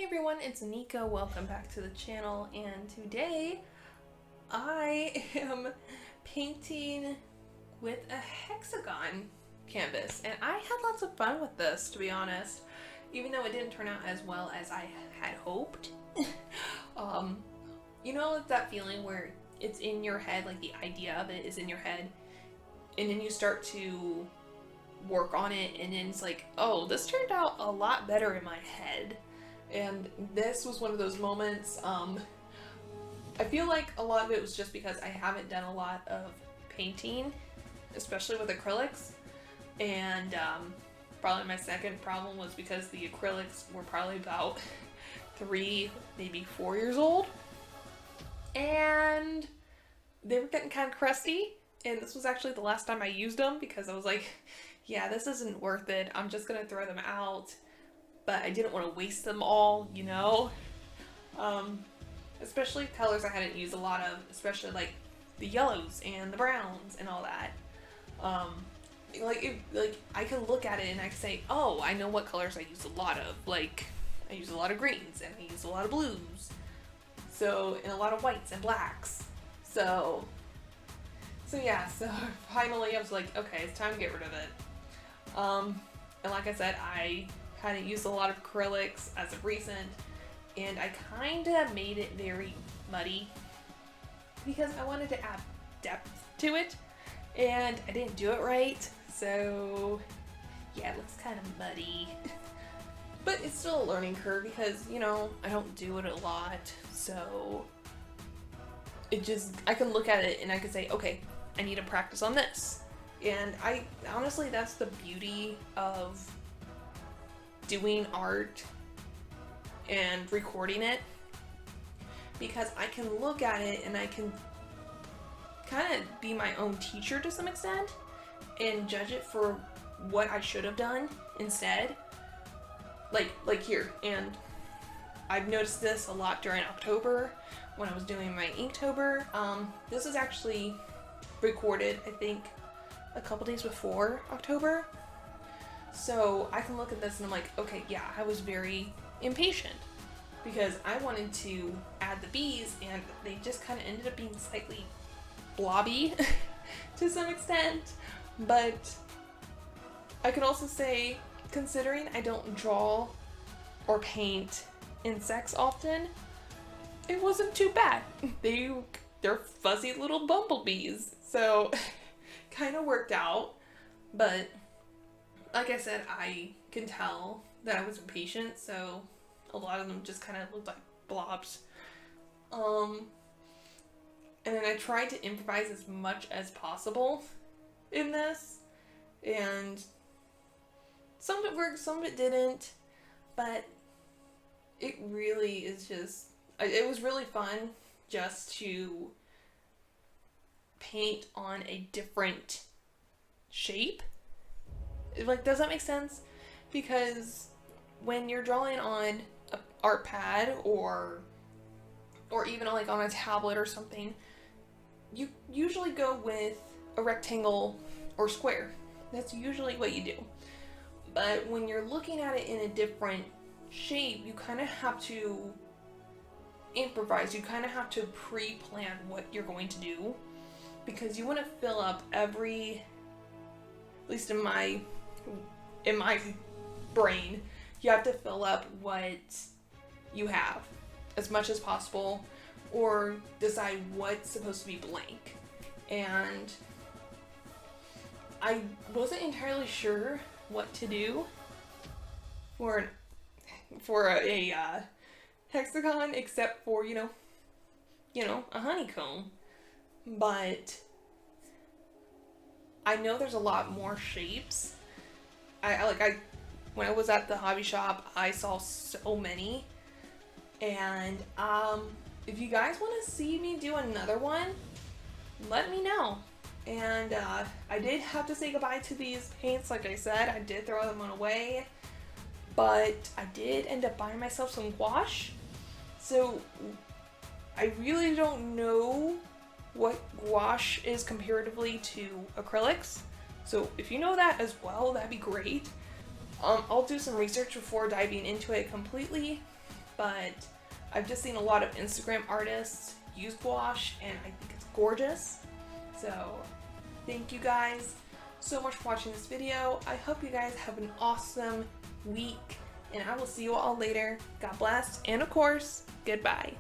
Everyone, it's Anico. Welcome back to the channel, and today I am painting with a hexagon canvas, and I had lots of fun with this, to be honest, even though it didn't turn out as well as I had hoped. You know that feeling where it's in your head, like the idea of it is in your head, and then you start to work on it, and then it's like, oh, this turned out a lot better in my head. And this was one of those moments. I feel like a lot of it was just because I haven't done a lot of painting, especially with acrylics. And probably my second problem was because the acrylics were probably about 3, maybe 4 years old. And they were getting kind of crusty. And this was actually the last time I used them because I was like, yeah, this isn't worth it. I'm just going to throw them out. But I didn't want to waste them all, you know? Especially colors I hadn't used a lot of, especially like the yellows and the browns and all that. Like I can look at it and I can say, oh, I know what colors I use a lot of. Like, I use a lot of greens and I use a lot of blues. So, and a lot of whites and blacks. So yeah, so finally I was like, okay, it's time to get rid of it. And like I said, I hadn't used a lot of acrylics as of recent, and I kind of made it very muddy because I wanted to add depth to it, and I didn't do it right, so yeah, it looks kind of muddy. But it's still a learning curve because, you know, I don't do it a lot, so I can look at it and I can say, okay, I need to practice on this. And honestly, that's the beauty of doing art and recording it, because I can look at it and I can kind of be my own teacher to some extent and judge it for what I should have done instead. Like here, and I've noticed this a lot during October when I was doing my Inktober. This is actually recorded, I think, a couple days before October. So I can look at this and I'm like, okay, yeah, I was very impatient because I wanted to add the bees and they just kind of ended up being slightly blobby to some extent. But I can also say, considering I don't draw or paint insects often, it wasn't too bad. They're fuzzy little bumblebees, so kind of worked out. But like I said, I can tell that I was impatient, so a lot of them just kind of looked like blobs. And then I tried to improvise as much as possible in this, and some of it worked, some of it didn't, but it really is just, it was really fun just to paint on a different shape. Like, does that make sense? Because when you're drawing on an art pad or even like on a tablet or something, you usually go with a rectangle or square. That's usually what you do. But when you're looking at it in a different shape, you kind of have to improvise. You kind of have to pre-plan what you're going to do, because you want to fill up every, at least in my brain, you have to fill up what you have as much as possible, or decide what's supposed to be blank. And I wasn't entirely sure what to do for a hexagon, except for, you know, a honeycomb. But I know there's a lot more shapes. When I was at the hobby shop, I saw so many. And if you guys want to see me do another one, let me know. And I did have to say goodbye to these paints. Like I said, I did throw them away, but I did end up buying myself some gouache. So I really don't know what gouache is comparatively to acrylics. So if you know that as well, that'd be great. I'll do some research before diving into it completely, but I've just seen a lot of Instagram artists use gouache, and I think it's gorgeous. So thank you guys so much for watching this video. I hope you guys have an awesome week, and I will see you all later. God bless, and of course, goodbye.